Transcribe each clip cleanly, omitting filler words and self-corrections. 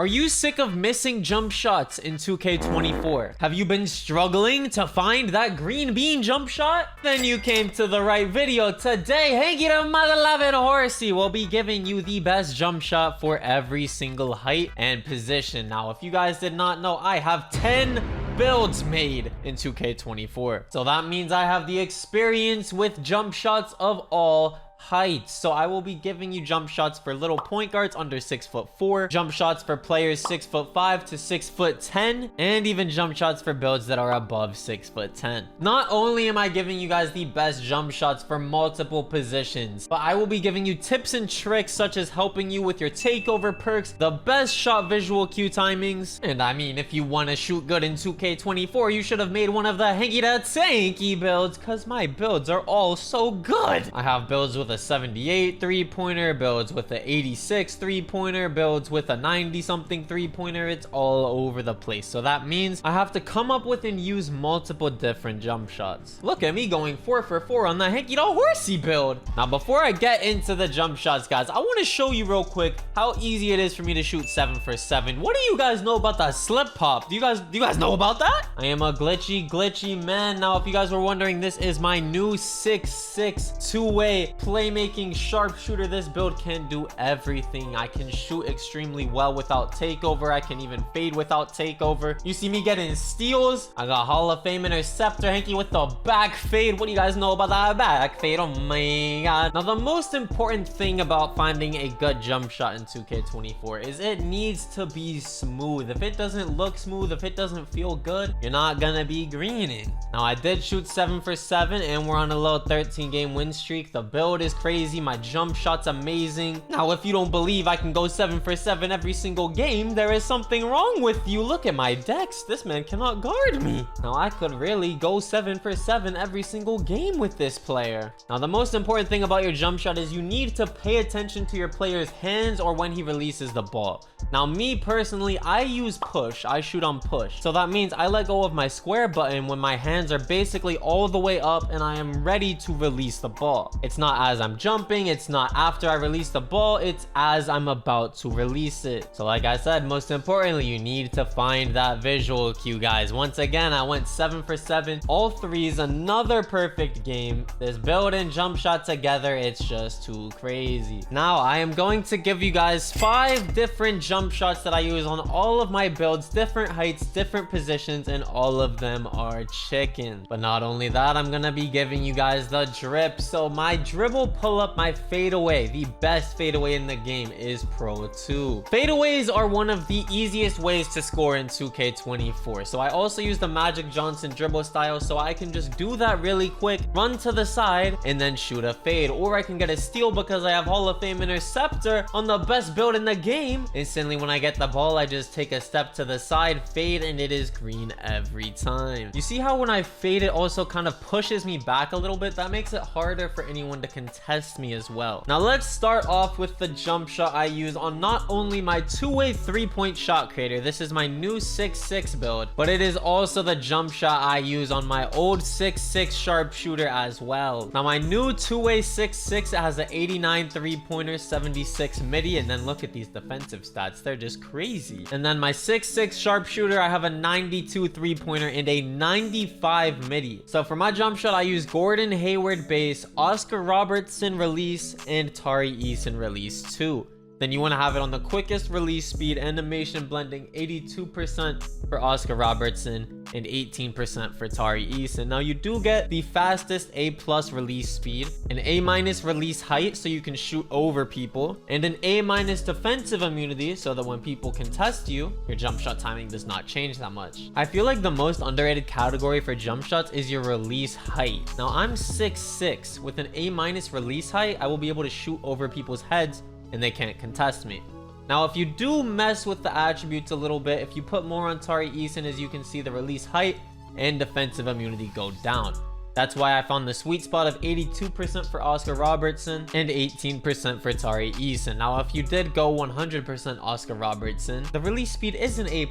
Are you sick of missing jump shots in 2K24? Have you been struggling to find that green bean jump shot? Then you came to the right video. Today, Hanky the mother-loving horsey will be giving you the best jump shot for every single height and position. Now, if you guys did not know, I have 10 builds made in 2K24. So that means I have the experience with jump shots of all heights. So I will be giving you jump shots for little point guards under 6'4", jump shots for players 6'5" to 6'10", and even jump shots for builds that are above 6'10". Not only am I giving you guys the best jump shots for multiple positions, but I will be giving you tips and tricks such as helping you with your takeover perks, the best shot visual cue timings. And I mean, if you want to shoot good in 2K24, you should have made one of the Hanky the Tanky builds, because my builds are all so good. I have builds with a 78 3-pointer, builds with a 86 3-pointer, builds with a 90 something 3-pointer. It's all over the place. So that means I have to come up with and use multiple different jump shots. Look at me going 4 for 4 on the Hanky the Horsey build. Now, before I get into the jump shots, guys, I want to show you real quick how easy it is for me to shoot 7 for 7. What do you guys know about that slip pop? Do you guys know about that? I am a glitchy man. Now, if you guys were wondering, this is my new 6'6" two-way playmaking sharpshooter. This build can do everything. I can shoot extremely well without takeover. I can even fade without takeover. You see me getting steals. I got Hall of Fame interceptor Hanky with the back fade. What do you guys know about that back fade? Oh my god. Now, the most important thing about finding a good jump shot in 2K24 is it needs to be smooth. If it doesn't look smooth, if it doesn't feel good, you're not gonna be greening. Now, I did shoot 7 for 7 and we're on a little 13-game win streak. The build is crazy. My jump shot's amazing. Now, if you don't believe I can go 7 for 7 every single game, there is something wrong with you. Look at my dex. This man cannot guard me. Now, I could really go 7 for 7 every single game with this player. Now, the most important thing about your jump shot is you need to pay attention to your player's hands or when he releases the ball. Now, me personally, I use push. I shoot on push. So that means I let go of my square button when my hands are basically all the way up and I am ready to release the ball. It's not as I'm jumping, it's not after I release the ball, it's as I'm about to release it. So like I said, most importantly, you need to find that visual cue, guys. Once again, I went 7 for 7, all threes, another perfect game. This build and jump shot together, it's just too crazy. Now, I am going to give you guys 5 different jump shots that I use on all of my builds, different heights, different positions, and all of them are chicken. But not only that, I'm gonna be giving you guys the drip. So my dribble pull up, my fadeaway, the best fadeaway in the game is Pro 2. Fadeaways are one of the easiest ways to score in 2K24. So I also use the Magic Johnson dribble style, so I can just do that really quick, run to the side, and then shoot a fade. Or I can get a steal because I have Hall of Fame interceptor on the best build in the game. Instantly, when I get the ball, I just take a step to the side, fade, and it is green every time. You see how when I fade, it also kind of pushes me back a little bit? That makes it harder for anyone to contest me as well. Now, let's start off with the jump shot I use on not only my two-way three-point shot creator. This is my new 6'6" build, but it is also the jump shot I use on my old 6'6" sharpshooter as well. Now, my new two-way 6'6" has an 89 three-pointer, 76 midi, and then look at these defensive stats. They're just crazy. And then my 6'6" sharpshooter, I have a 92 three-pointer and a 95 midi. So for my jump shot, I use Gordon Hayward base, Oscar Robertson release, and Tari Eason release 2. Then you want to have it on the quickest release speed, animation blending, 82% for Oscar Robertson and 18% for Tari Eason. Now, you do get the fastest A+ release speed, an A- release height so you can shoot over people, and an A- defensive immunity so that when people contest you, your jump shot timing does not change that much. I feel like the most underrated category for jump shots is your release height. Now, I'm 6'6". With an A- release height, I will be able to shoot over people's heads and they can't contest me. Now, if you do mess with the attributes a little bit, if you put more on Tari Eason, as you can see, the release height and defensive immunity go down. That's why I found the sweet spot of 82% for Oscar Robertson and 18% for Tari Eason. Now, if you did go 100% Oscar Robertson, the release speed is an A+,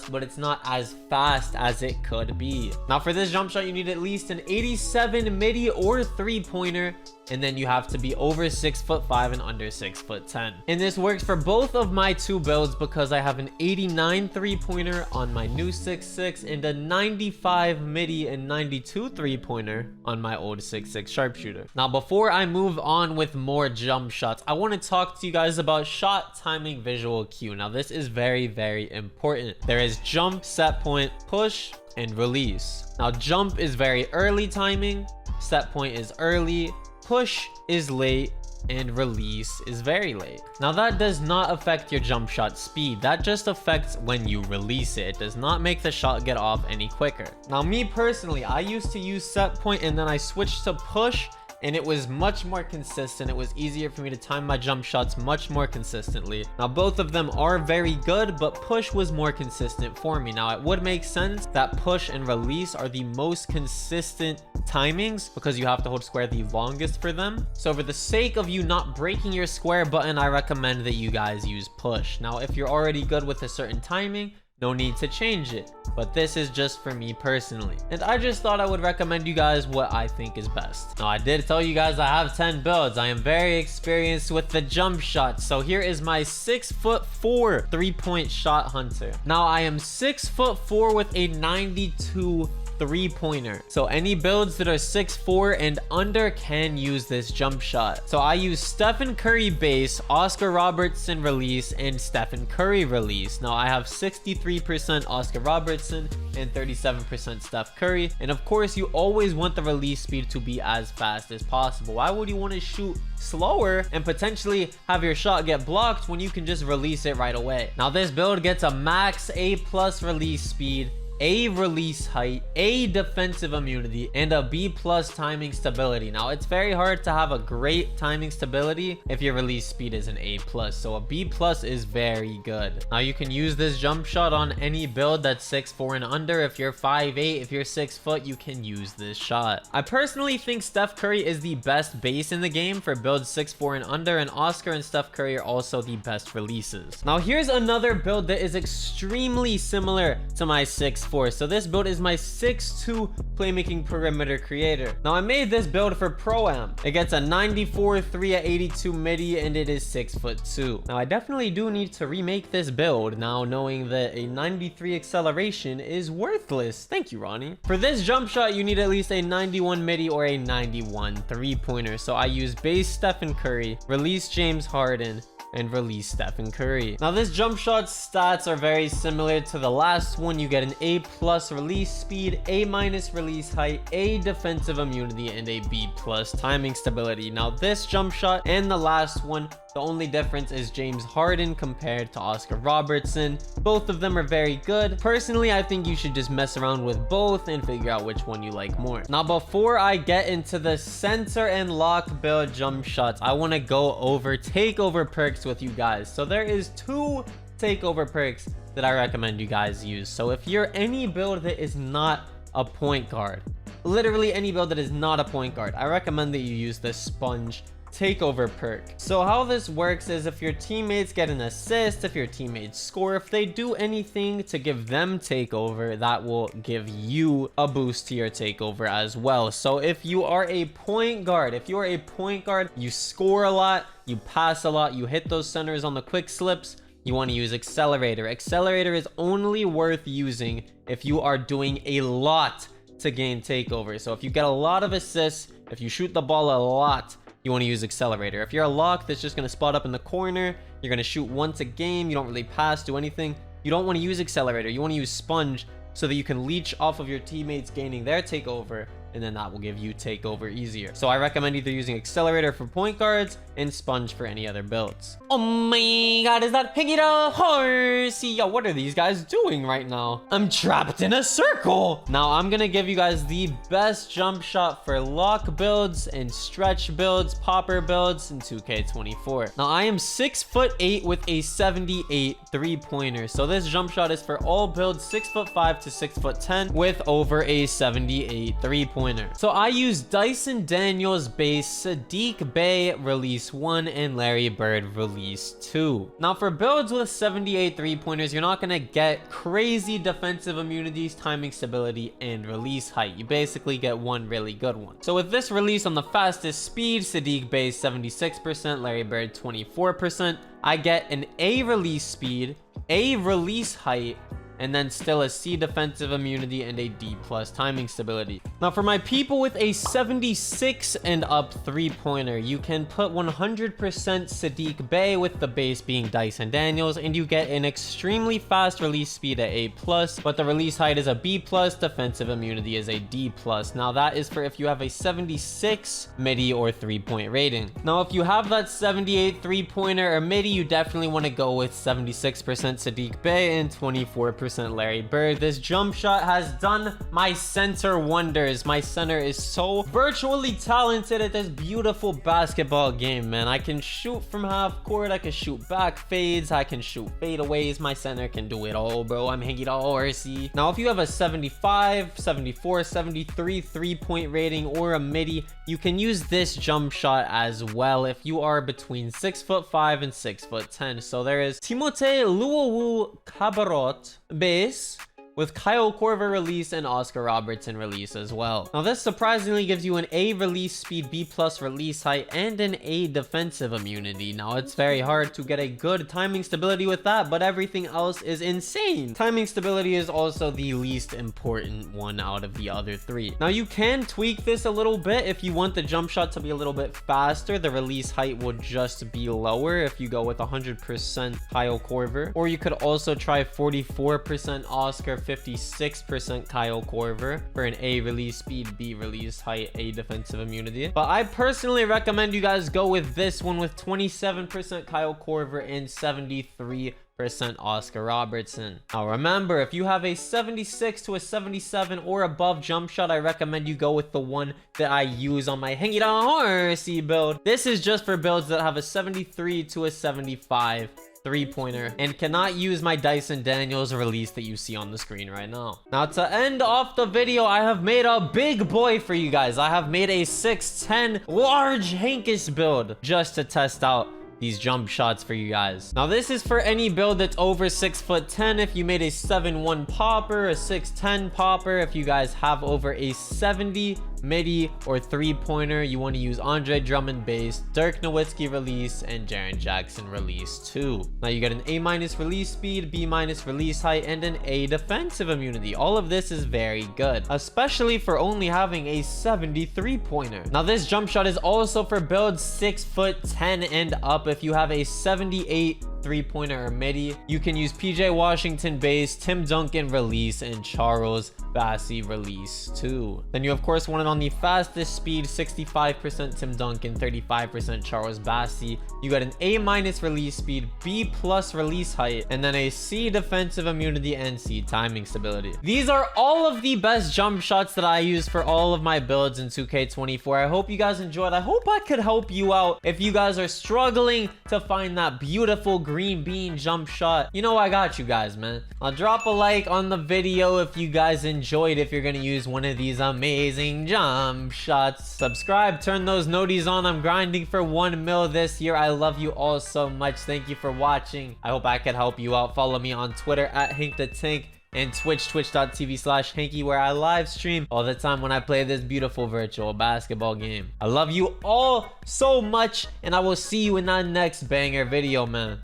but it's not as fast as it could be. Now, for this jump shot, you need at least an 87 midi or three-pointer, and then you have to be over 6'5" and under 6'10". And this works for both of my two builds because I have an 89 three-pointer on my new 6'6" and a 95 midi and 92 three-pointer on my old 6'6" sharpshooter. Now, before I move on with more jump shots, I want to talk to you guys about shot timing visual cue. Now, this is very, very important. There is jump, set point, push, and release. Now, jump is very early timing, set point is early, push is late, and release is very late. Now, that does not affect your jump shot speed. That just affects when you release it. It does not make the shot get off any quicker. Now, me personally, I used to use set point and then I switched to push, and it was much more consistent. It was easier for me to time my jump shots much more consistently. Now, both of them are very good, but push was more consistent for me. Now, it would make sense that push and release are the most consistent timings because you have to hold square the longest for them. So for the sake of you not breaking your square button, I recommend that you guys use push. Now, if you're already good with a certain timing, no need to change it, but this is just for me personally, and I just thought I would recommend you guys what I think is best. Now, I did tell you guys I have 10 builds. I am very experienced with the jump shot, so here is my 6'4" three-point shot hunter. Now, I am 6'4" with a 92 three-pointer, so any builds that are 6'4" and under can use this jump shot. So I use Stephen Curry base, Oscar Robertson release, and Stephen Curry release. Now, I have 63% Oscar Robertson and 37% Steph Curry, and of course you always want the release speed to be as fast as possible. Why would you want to shoot slower and potentially have your shot get blocked when you can just release it right away? Now, this build gets a max A+ release speed, A release height, A defensive immunity, and a B+ timing stability. Now, it's very hard to have a great timing stability if your release speed is an A+, so a B+ is very good. Now, you can use this jump shot on any build that's 6'4" and under. If you're 5'8", if you're 6 foot, you can use this shot. I personally think Steph Curry is the best base in the game for builds 6'4" and under, and Oscar and Steph Curry are also the best releases. Now, here's another build that is extremely similar to my 6'4". So this build is my 6'2" playmaking perimeter creator. Now, I made this build for Pro-Am. It gets a 94 3 at 82 midi, and it is 6'2". Now, I definitely do need to remake this build now, knowing that a 93 acceleration is worthless. Thank you, Ronnie. For this jump shot, you need at least a 91 midi or a 91 three-pointer. So I use base Stephen Curry, release James Harden, and release Stephen Curry. Now, this jump shot stats are very similar to the last one. You get an A+ release speed, A- release height, A defensive immunity, and a B+ timing stability. Now, this jump shot and the last one, the only difference is James Harden compared to Oscar Robertson. Both of them are very good. Personally, I think you should just mess around with both and figure out which one you like more. Now, before I get into the center and lock build jump shots, I want to go over takeover perks with you guys. So there is 2 takeover perks that I recommend you guys use. So if you're any build that is not a point guard, literally any build that is not a point guard, I recommend that you use the sponge takeover perk. So how this works is if your teammates get an assist, if your teammates score, if they do anything to give them takeover, that will give you a boost to your takeover as well. So if you are a point guard, you score a lot, you pass a lot, you hit those centers on the quick slips, you want to use accelerator. Accelerator is only worth using if you are doing a lot to gain takeover. So if you get a lot of assists, if you shoot the ball a lot, you want to use accelerator. If you're a lock that's just going to spot up in the corner, you're going to shoot once a game, you don't really pass, do anything, you don't want to use accelerator. You want to use sponge so that you can leech off of your teammates gaining their takeover, and then that will give you takeover easier. So I recommend either using accelerator for point guards and sponge for any other builds. Oh my god, is that Piggy the Horsey? Yo, what are these guys doing right now? I'm trapped in a circle. Now, I'm gonna give you guys the best jump shot for lock builds and stretch builds, popper builds in 2K24. Now, I am 6'8" with a 78 three-pointer. So this jump shot is for all builds 6'5" to 6'10" with over a 78 three-pointer. 3-pointer. So I use Dyson Daniels base, Sadiq Bey release 1, and Larry Bird release 2. Now for builds with 78 3-pointers, you're not gonna get crazy defensive immunities, timing stability, and release height. You basically get one really good one. So with this release on the fastest speed, Sadiq Bey 76%, Larry Bird 24%, I get an A release speed, A release height, and then still a C defensive immunity and a D plus timing stability. Now for my people with a 76 and up 3-pointer, you can put 100% Sadiq Bey with the base being Dyson Daniels, and you get an extremely fast release speed at A plus, but the release height is a B plus, defensive immunity is a D plus. Now that is for if you have a 76 midi or 3-point rating. Now if you have that 78 3-pointer or midi, you definitely want to go with 76% Sadiq Bey and 24% Larry Bird. This jump shot has done my center wonders. My center is so virtually talented at this beautiful basketball game, man. I can shoot from half court, I can shoot back fades, I can shoot fadeaways. My center can do it all, bro. I'm hanging all RC. Now if you have a 75, 74, 73 3-point rating or a midi, you can use this jump shot as well if you are between 6'5" and 6'10". So there is Timothée Luowu Cabarot base with Kyle Korver release and Oscar Robertson release as well. Now this surprisingly gives you an A release speed, B plus release height, and an A defensive immunity. Now it's very hard to get a good timing stability with that, but everything else is insane. Timing stability is also the least important one out of the other three. Now you can tweak this a little bit if you want the jump shot to be a little bit faster. The release height would just be lower if you go with 100% Kyle Korver, or you could also try 44% Oscar, 56% Kyle Korver for an A release speed, B release height, A defensive immunity. But I personally recommend you guys go with this one with 27% Kyle Korver and 73% Oscar Robertson. Now remember, if you have a 76 to a 77 or above jump shot, I recommend you go with the one that I use on my Hang It On Horsey build. This is just for builds that have a 73 to a 75 3-pointer and cannot use my Dyson Daniels release that you see on the screen right now. Now to end off the video, I have made a big boy for you guys. I have made a 6'10" large Hankish build just to test out these jump shots for you guys. Now this is for any build that's over 6'10". If you made a 7'1" popper, a 6'10" popper, if you guys have over a 70 midi or 3-pointer, you want to use Andre Drummond base, Dirk Nowitzki release, and Jaren Jackson release 2. Now you get an A- release speed, B- release height, and an A defensive immunity. All of this is very good, especially for only having a 73-pointer. Now this jump shot is also for builds 6'10" and up. If you have a 78 3-pointer or midi, you can use PJ Washington base, Tim Duncan release, and Charles Bassey release 2. Then you of course want it on the fastest speed, 65% Tim Duncan, 35% Charles Bassey. You got an A- release speed, B plus release height, and then a C defensive immunity and C timing stability. These are all of the best jump shots that I use for all of my builds in 2K24. I hope you guys enjoyed. I hope I could help you out if you guys are struggling to find that beautiful green bean jump shot. You know I got you guys, man. I'll drop a like on the video if you guys enjoyed, if you're gonna use one of these amazing jump shots. Subscribe, turn those noties on. I'm grinding for 1 mil this year. I love you all so much. Thank you for watching. I hope I could help you out. Follow me on Twitter at HankTheTank and twitch.tv/Hanky, where I live stream all the time when I play this beautiful virtual basketball game. I love you all so much, and I will see you in that next banger video, man.